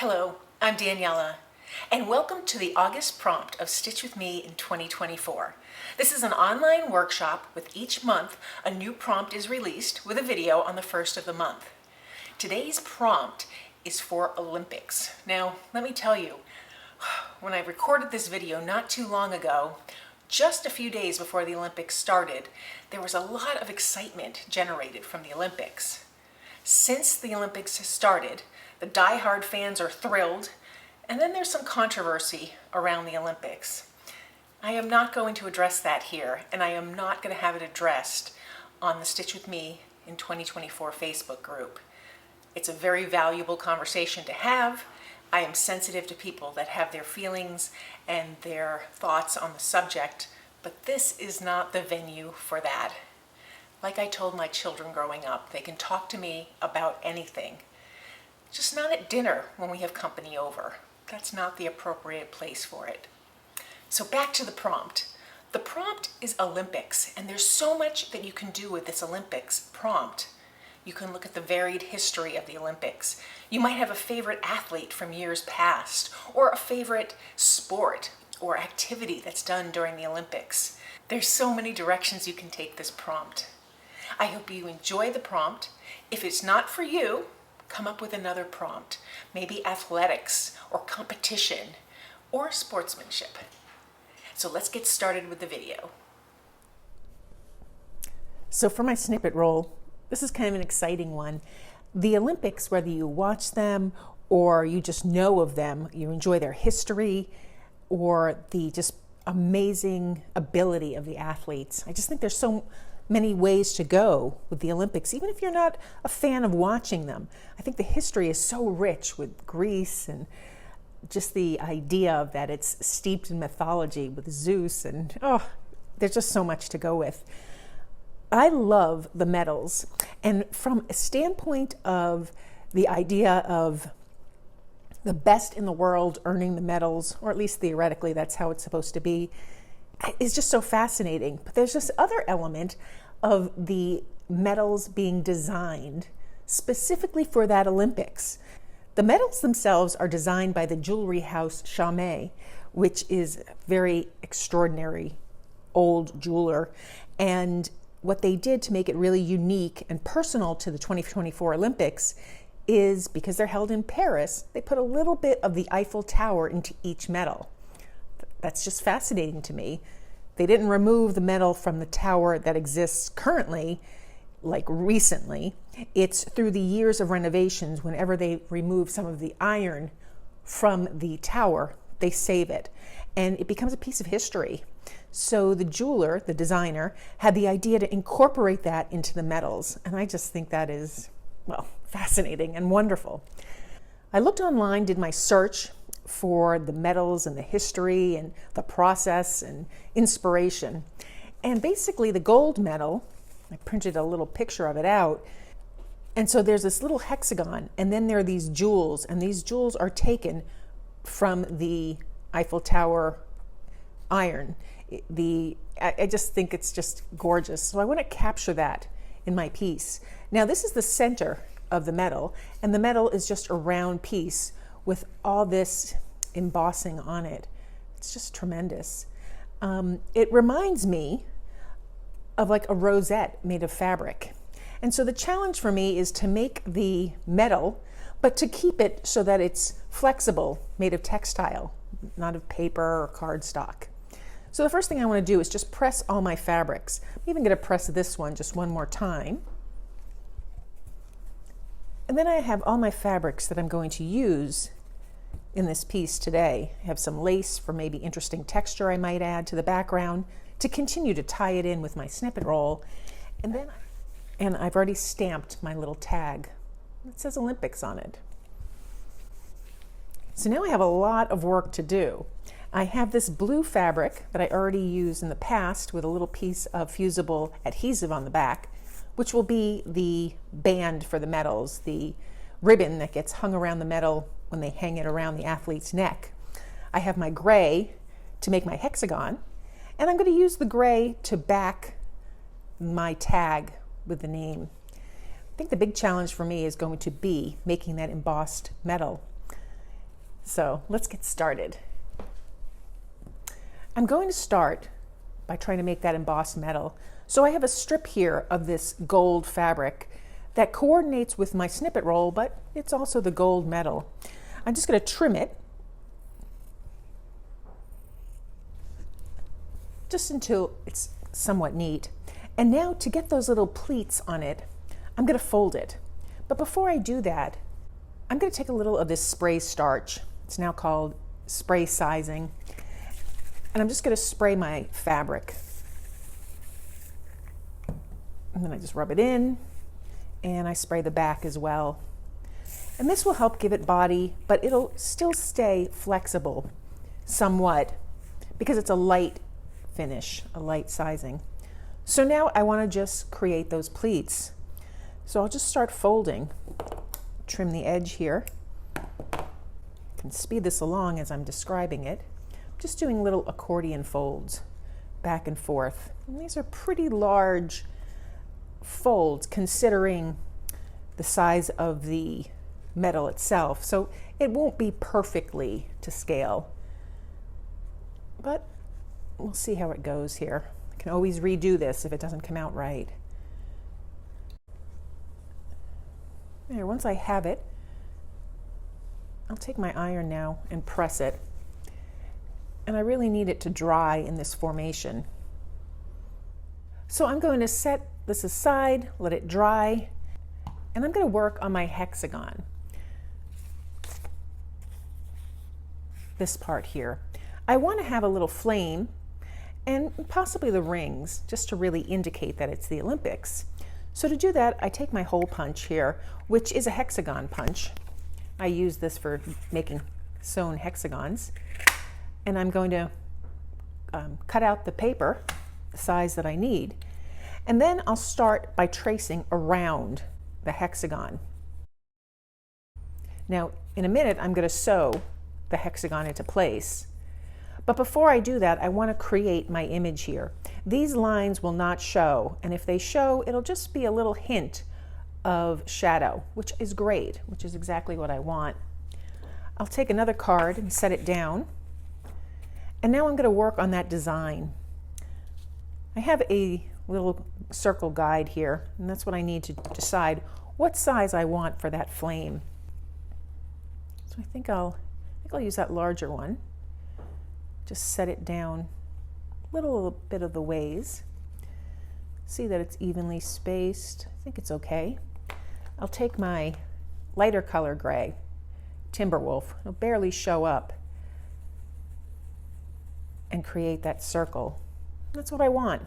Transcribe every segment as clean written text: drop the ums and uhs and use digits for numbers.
Hello, I'm Daniela, and welcome to the August prompt of Stitch With Me in 2024. This is an online workshop with each month a new prompt is released with a video on the first of the month. Today's prompt is for Olympics. Now, let me tell you, when I recorded this video not too long ago, just a few days before the Olympics started, there was a lot of excitement generated from the Olympics. Since the Olympics has started, the die-hard fans are thrilled, and then there's some controversy around the Olympics. I am not going to address that here, and I am not going to have it addressed on the Stitch With Me in 2024 Facebook group. It's a very valuable conversation to have. I am sensitive to people that have their feelings and their thoughts on the subject, but this is not the venue for that. Like I told my children growing up, they can talk to me about anything. Just not at dinner when we have company over. That's not the appropriate place for it. So back to the prompt. The prompt is Olympics, and there's so much that you can do with this Olympics prompt. You can look at the varied history of the Olympics. You might have a favorite athlete from years past, or a favorite sport or activity that's done during the Olympics. There's so many directions you can take this prompt. I hope you enjoy the prompt. If it's not for you, come up with another prompt, maybe athletics or competition or sportsmanship. So let's get started with the video. So for my snippet roll, this is kind of an exciting one. The Olympics, whether you watch them or you just know of them, you enjoy their history or the just amazing ability of the athletes. I just think there's so many ways to go with the Olympics, even if you're not a fan of watching them. I think the history is so rich with Greece and just the idea of that it's steeped in mythology with Zeus, and there's just so much to go with. I love the medals, and from a standpoint of the idea of the best in the world earning the medals, or at least theoretically that's how it's supposed to be, is just so fascinating. But there's this other element of the medals being designed specifically for that Olympics. The medals themselves are designed by the jewelry house Chaumet, which is a very extraordinary old jeweler. And what they did to make it really unique and personal to the 2024 Olympics is, because they're held in Paris, they put a little bit of the Eiffel Tower into each medal. That's just fascinating to me. They didn't remove the medal from the tower that exists currently, like recently. It's through the years of renovations, whenever they remove some of the iron from the tower, they save it. And it becomes a piece of history. So the jeweler, the designer, had the idea to incorporate that into the medals. And I just think that is, well, fascinating and wonderful. I looked online, did my search for the medals and the history and the process and inspiration. And basically the gold medal, I printed a little picture of it out. And so there's this little hexagon, and then there are these jewels, and these jewels are taken from the Eiffel Tower iron. I just think it's just gorgeous. So I want to capture that in my piece. Now this is the center of the medal, and the medal is just a round piece with all this embossing on it. It's just tremendous. It reminds me of like a rosette made of fabric. And so the challenge for me is to make the medal, but to keep it so that it's flexible, made of textile, not of paper or cardstock. So the first thing I want to do is just press all my fabrics. I'm even going to press this one just one more time. And then I have all my fabrics that I'm going to use in this piece today. I have some lace for maybe interesting texture I might add to the background to continue to tie it in with my snippet roll. And I've already stamped my little tag. It says Olympics on it. So now I have a lot of work to do. I have this blue fabric that I already used in the past with a little piece of fusible adhesive on the back, which will be the band for the medals, the ribbon that gets hung around the medal when they hang it around the athlete's neck. I have my gray to make my hexagon, and I'm going to use the gray to back my tag with the name. I think the big challenge for me is going to be making that embossed metal. So let's get started. I'm going to start by trying to make that embossed metal. So I have a strip here of this gold fabric that coordinates with my snippet roll, but it's also the gold metal. I'm just going to trim it just until it's somewhat neat. And now to get those little pleats on it, I'm going to fold it. But before I do that, I'm going to take a little of this spray starch. It's now called spray sizing. And I'm just going to spray my fabric. And then I just rub it in, and I spray the back as well. And this will help give it body, but it'll still stay flexible somewhat because it's a light finish, a light sizing. So now I want to just create those pleats. So I'll just start folding, trim the edge here. I can speed this along as I'm describing it. I'm just doing little accordion folds back and forth. And these are pretty large folds considering the size of the metal itself, so it won't be perfectly to scale, but we'll see how it goes here. I can always redo this if it doesn't come out right. There, once I have it, I'll take my iron now and press it, and I really need it to dry in this formation. So I'm going to set this aside, let it dry, and I'm going to work on my hexagon. This part here. I want to have a little flame and possibly the rings just to really indicate that it's the Olympics. So to do that, I take my hole punch here, which is a hexagon punch. I use this for making sewn hexagons. And I'm going to cut out the paper, the size that I need. And then I'll start by tracing around the hexagon. Now, in a minute, I'm going to sew the hexagon into place. But before I do that, I want to create my image here. These lines will not show, and if they show, it'll just be a little hint of shadow, which is great, which is exactly what I want. I'll take another card and set it down. And now I'm going to work on that design. I have a little circle guide here, and that's what I need to decide what size I want for that flame. So I think I'll use that larger one. Just set it down a little bit of the ways. See that it's evenly spaced. I think it's okay. I'll take my lighter color gray, Timberwolf. It'll barely show up, and create that circle. That's what I want.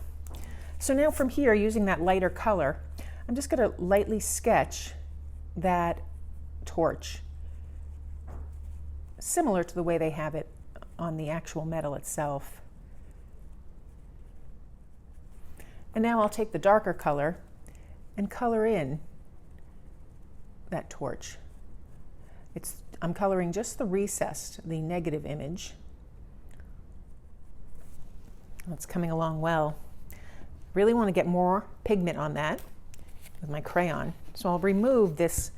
So now from here, using that lighter color, I'm just going to lightly sketch that torch, similar to the way they have it on the actual metal itself. And now I'll take the darker color and color in that torch. I'm coloring just the recessed, the negative image. It's coming along well. Really want to get more pigment on that with my crayon. So I'll remove this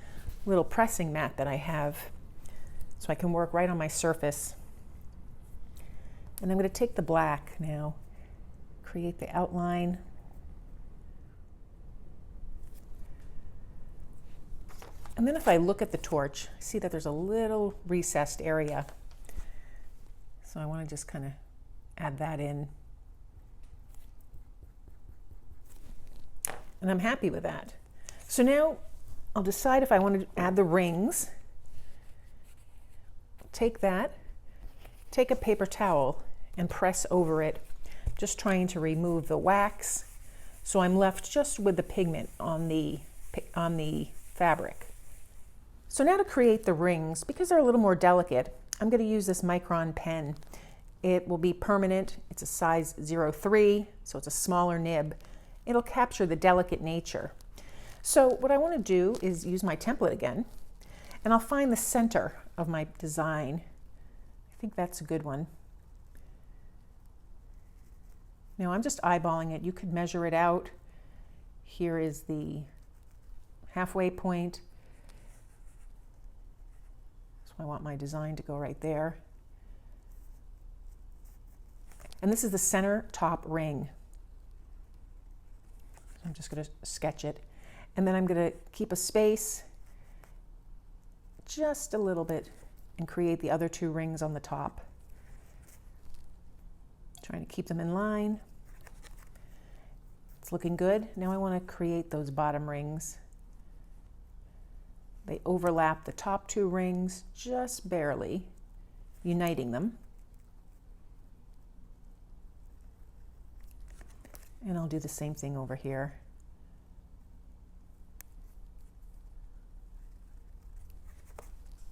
little pressing mat that I have so I can work right on my surface. And I'm going to take the black now, create the outline. And then if I look at the torch, I see that there's a little recessed area. So I want to just kind of add that in. And I'm happy with that. So now I'll decide if I want to add the rings. Take that, take a paper towel and press over it, just trying to remove the wax. So I'm left just with the pigment on the fabric. So now to create the rings, because they're a little more delicate, I'm going to use this micron pen. It will be permanent. It's a size 03, so it's a smaller nib. It'll capture the delicate nature. So what I want to do is use my template again, and I'll find the center of my design. I think that's a good one. Now I'm just eyeballing it. You could measure it out. Here is the halfway point. So So I want my design to go right there. And this is the center top ring. I'm just going to sketch it. And then I'm going to keep a space just a little bit and create the other two rings on the top. Trying to keep them in line. It's looking good. Now I want to create those bottom rings. They overlap the top two rings just barely, uniting them. And I'll do the same thing over here.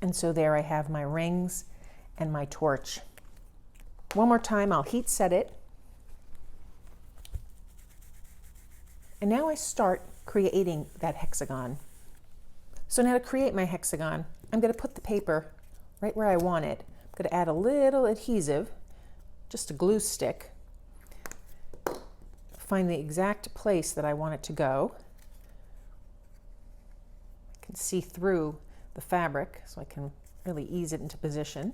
And so there I have my rings and my torch. One more time, I'll heat set it. And now I start creating that hexagon. So now to create my hexagon, I'm going to put the paper right where I want it. I'm going to add a little adhesive, just a glue stick. Find the exact place that I want it to go. I can see through the fabric, so I can really ease it into position.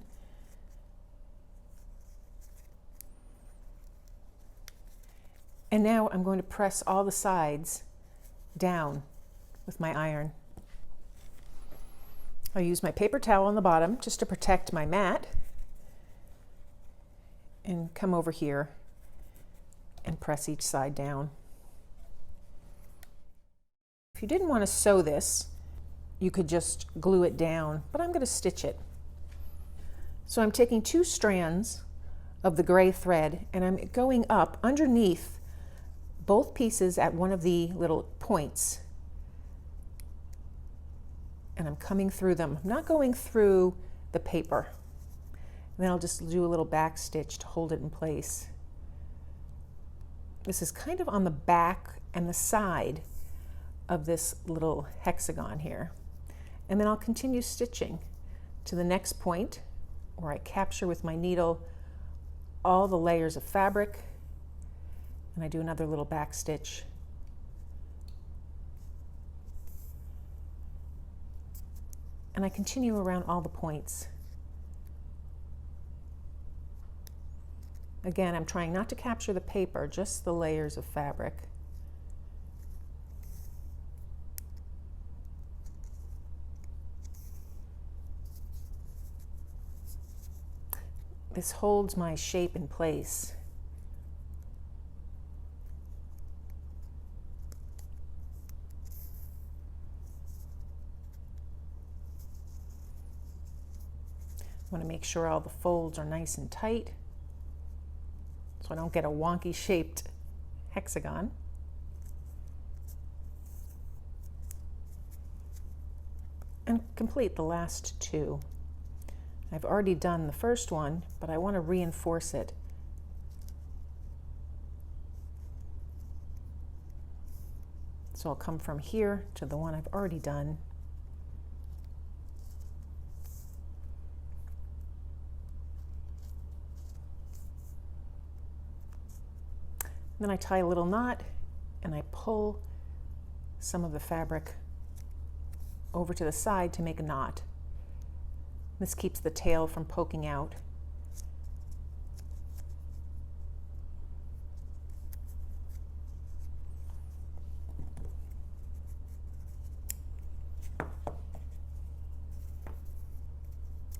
And now I'm going to press all the sides down with my iron. I'll use my paper towel on the bottom just to protect my mat and come over here and press each side down. If you didn't want to sew this, you could just glue it down, but I'm going to stitch it. So I'm taking 2 strands of the gray thread and I'm going up underneath both pieces at one of the little points. And I'm coming through them. I'm not going through the paper. And then I'll just do a little back stitch to hold it in place. This is kind of on the back and the side of this little hexagon here. And then I'll continue stitching to the next point where I capture with my needle all the layers of fabric, and I do another little back stitch. And I continue around all the points. Again, I'm trying not to capture the paper, just the layers of fabric. This holds my shape in place. I want to make sure all the folds are nice and tight so I don't get a wonky shaped hexagon. And complete the last 2. I've already done the first one, but I want to reinforce it. So I'll come from here to the one I've already done. Then I tie a little knot and I pull some of the fabric over to the side to make a knot. This keeps the tail from poking out.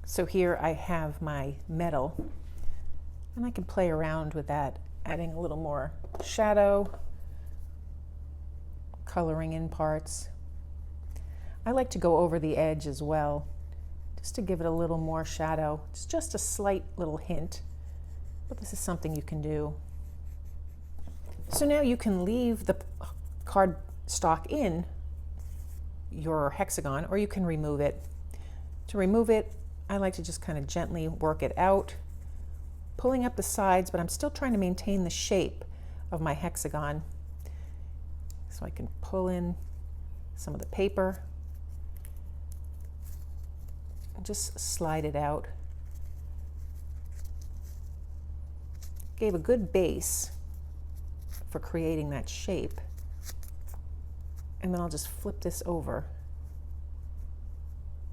So here I have my metal, and I can play around with that, adding a little more shadow, coloring in parts. I like to go over the edge as well, just to give it a little more shadow. It's just a slight little hint, but this is something you can do. So now you can leave the cardstock in your hexagon, or you can remove it. To remove it, I like to just kind of gently work it out, pulling up the sides, but I'm still trying to maintain the shape of my hexagon. So I can pull in some of the paper and just slide it out. Gave a good base for creating that shape. And then I'll just flip this over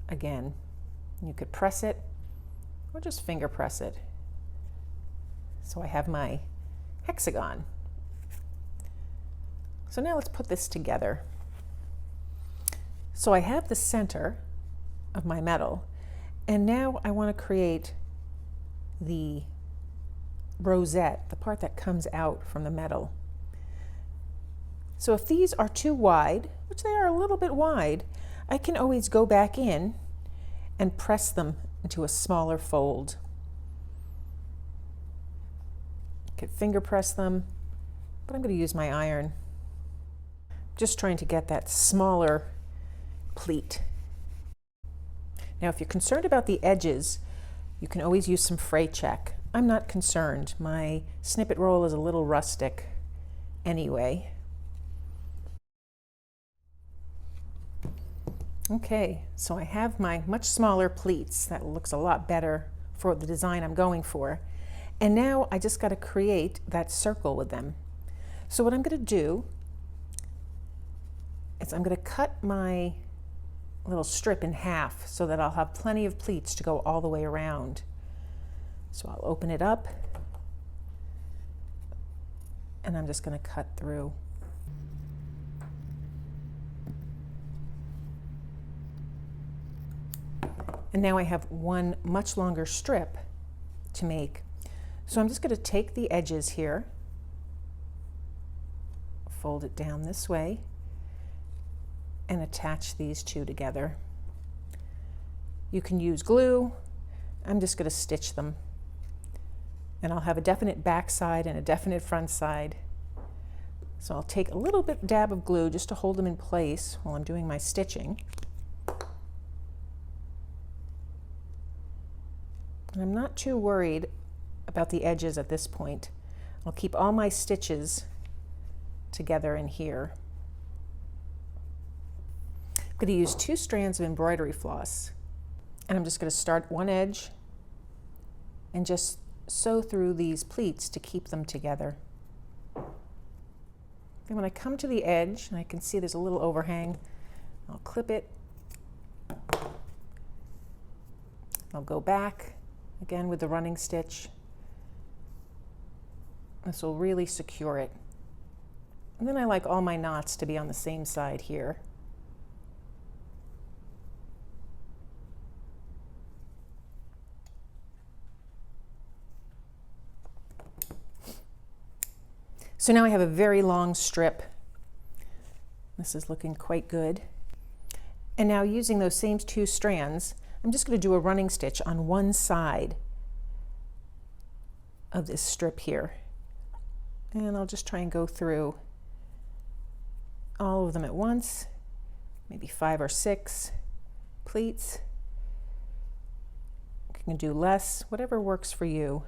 again. You could press it or just finger press it. So I have my hexagon. So now let's put this together. So I have the center of my metal, and now I want to create the rosette, the part that comes out from the metal. So if these are too wide, which they are a little bit wide, I can always go back in and press them into a smaller fold. I could finger press them, but I'm going to use my iron. Just trying to get that smaller pleat. Now, if you're concerned about the edges, you can always use some fray check. I'm not concerned. My snippet roll is a little rustic anyway. Okay, so I have my much smaller pleats. That looks a lot better for the design I'm going for. And now I just got to create that circle with them. So what I'm going to do is I'm going to cut my little strip in half so that I'll have plenty of pleats to go all the way around. So I'll open it up and I'm just going to cut through. And now I have one much longer strip to make. So I'm just going to take the edges here, fold it down this way, and attach these two together. You can use glue. I'm just going to stitch them. And I'll have a definite back side and a definite front side. So I'll take a little bit dab of glue just to hold them in place while I'm doing my stitching. And I'm not too worried about the edges at this point. I'll keep all my stitches together in here. I'm going to use 2 strands of embroidery floss, and I'm just going to start one edge and just sew through these pleats to keep them together. Then when I come to the edge, and I can see there's a little overhang, I'll clip it. I'll go back again with the running stitch. This will really secure it. And then I like all my knots to be on the same side here. So now I have a very long strip. This is looking quite good. And now using those same 2 strands, I'm just going to do a running stitch on one side of this strip here. And I'll just try and go through all of them at once, maybe 5 or 6 pleats. You can do less, whatever works for you.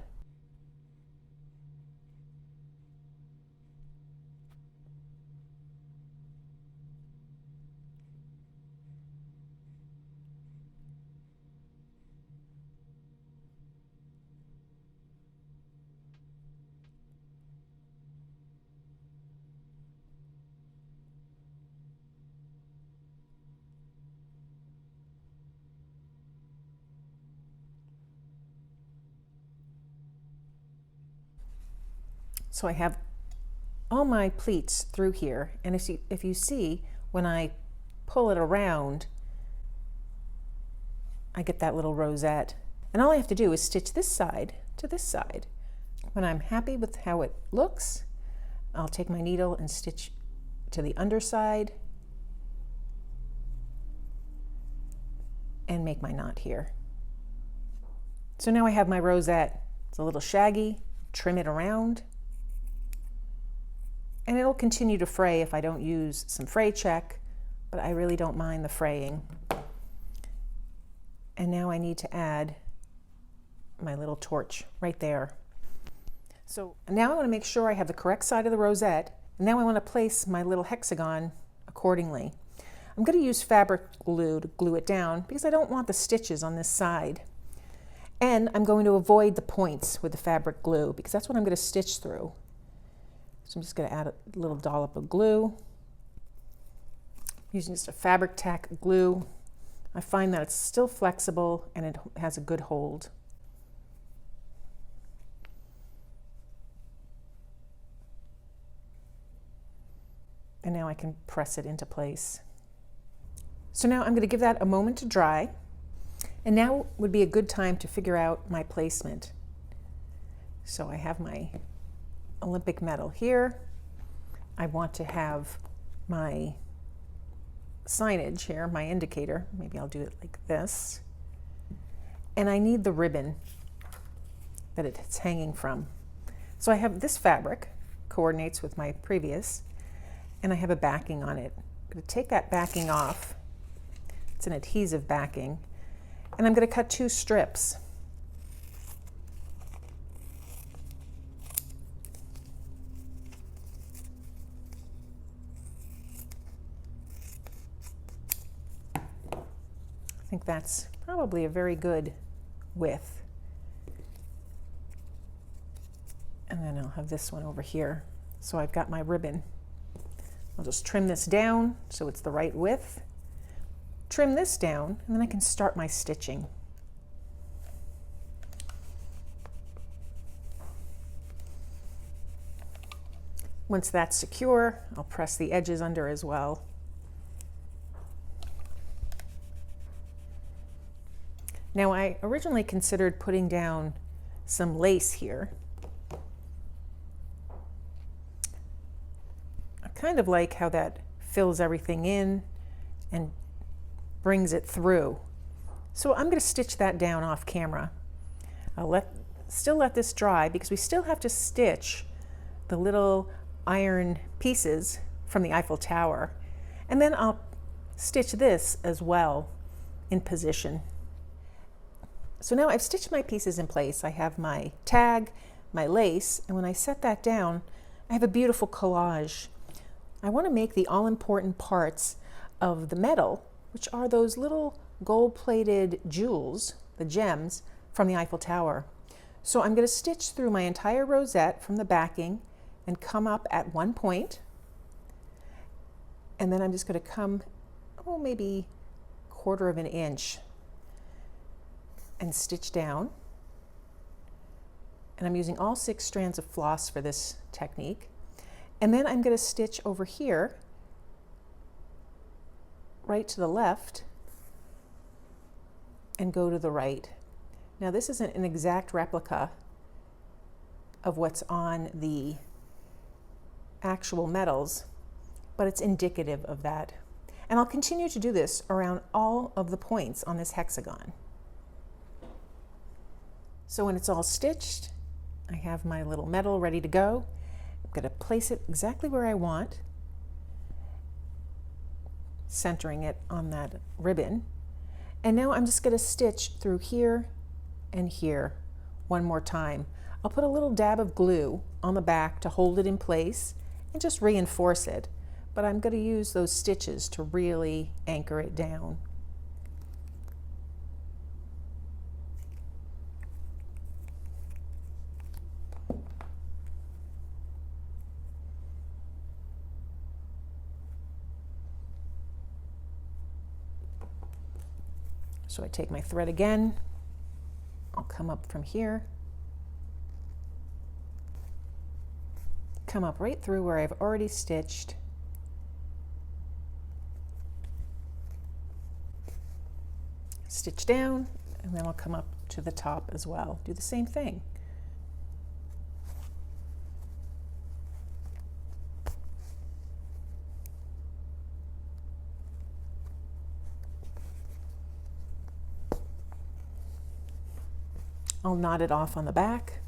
So I have all my pleats through here, and if you see, when I pull it around, I get that little rosette. And all I have to do is stitch this side to this side. When I'm happy with how it looks, I'll take my needle and stitch to the underside and make my knot here. So now I have my rosette. It's a little shaggy, trim it around. And it'll continue to fray if I don't use some fray check, but I really don't mind the fraying. And now I need to add my little torch right there. So now I want to make sure I have the correct side of the rosette, and now I want to place my little hexagon accordingly. I'm going to use fabric glue to glue it down because I don't want the stitches on this side. And I'm going to avoid the points with the fabric glue because that's what I'm going to stitch through. So I'm just going to add a little dollop of glue. Using just a fabric tack glue. I find that it's still flexible and it has a good hold. And now I can press it into place. So now I'm going to give that a moment to dry. And now would be a good time to figure out my placement. So I have my Olympic medal here. I want to have my signage here, my indicator. Maybe I'll do it like this. And I need the ribbon that it's hanging from. So I have this fabric, coordinates with my previous, and I have a backing on it. I'm going to take that backing off. It's an adhesive backing. And I'm going to cut 2 strips. I think that's probably a very good width. And then I'll have this one over here. So I've got my ribbon. I'll just trim this down so it's the right width. Trim this down, and then I can start my stitching. Once that's secure, I'll press the edges under as well. Now, I originally considered putting down some lace here. I kind of like how that fills everything in and brings it through. So I'm going to stitch that down off camera. I'll still let this dry because we still have to stitch the little iron pieces from the Eiffel Tower. And then I'll stitch this as well in position. So now I've stitched my pieces in place. I have my tag, my lace, and when I set that down, I have a beautiful collage. I want to make the all-important parts of the medal, which are those little gold-plated jewels, the gems, from the Eiffel Tower. So I'm going to stitch through my entire rosette from the backing and come up at one point. And then I'm just going to come, maybe 1/4 of an inch and stitch down. And I'm using all 6 strands of floss for this technique. And then I'm going to stitch over here, right to the left, and go to the right. Now this isn't an exact replica of what's on the actual medals, but it's indicative of that. And I'll continue to do this around all of the points on this hexagon. So when it's all stitched, I have my little medal ready to go. I'm going to place it exactly where I want, centering it on that ribbon. And now I'm just going to stitch through here and here one more time. I'll put a little dab of glue on the back to hold it in place and just reinforce it. But I'm going to use those stitches to really anchor it down. So I take my thread again, I'll come up from here, come up right through where I've already stitched, stitch down, and then I'll come up to the top as well. Do the same thing. I'll knot it off on the back.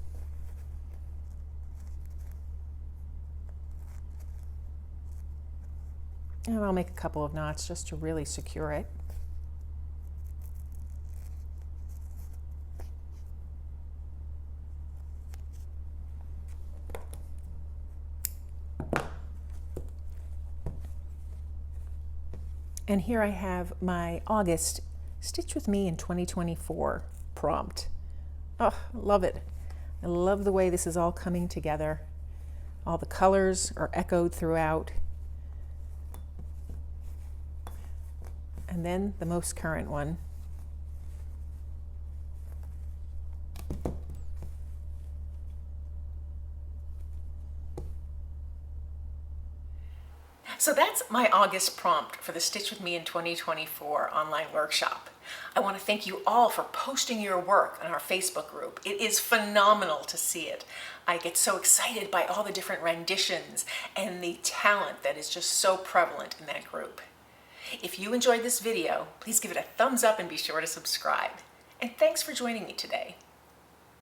And I'll make a couple of knots just to really secure it. And here I have my August Stitch With Me in 2024 prompt. Oh, love it. I love the way this is all coming together. All the colors are echoed throughout. and then the most current one. So that's my August prompt for the Stitch With Me in 2024 online workshop. I want to thank you all for posting your work on our Facebook group. It is phenomenal to see it. I get so excited by all the different renditions and the talent that is just so prevalent in that group. If you enjoyed this video, please give it a thumbs up and be sure to subscribe. And thanks for joining me today.